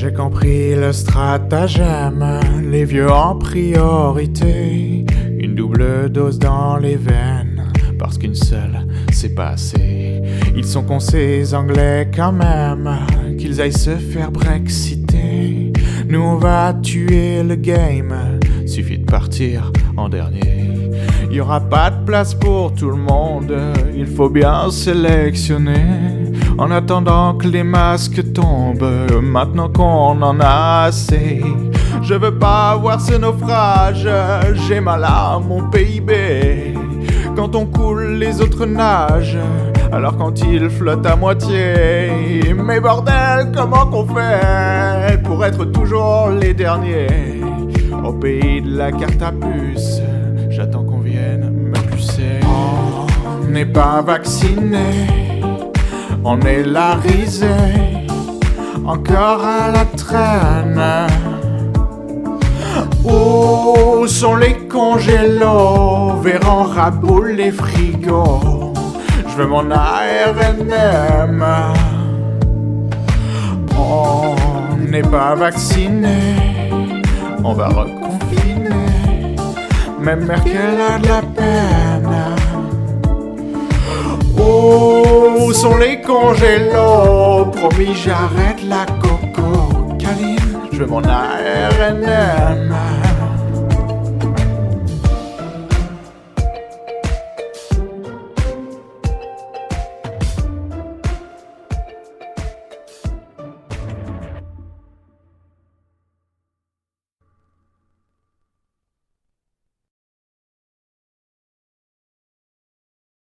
J'ai compris le stratagème, les vieux en priorité. Une double dose dans les veines, parce qu'une seule, c'est pas assez. Ils sont cons ces Anglais quand même, qu'ils aillent se faire brexiter. Nous on va tuer le game, suffit de partir en dernier. Y aura pas de place pour tout le monde, il faut bien sélectionner. En attendant que les masques tombent, maintenant qu'on en a assez. Je veux pas voir ce naufrage, j'ai mal à mon PIB. Quand on coule, les autres nagent, alors quand ils flottent à moitié. Mais bordel, comment qu'on fait pour être toujours les derniers? Au pays de la carte à puce, j'attends qu'on vienne me pucer. On n'est pas vacciné, on est la risée, encore à la traîne. Où sont les congélos, verront raboule les frigos? Je veux mon ARNM. On n'est pas vacciné, on va reconfiner. Même Merkel a de la peine. Où sont les congélos? Promis j'arrête la coco. Caline, je veux mon ARNM.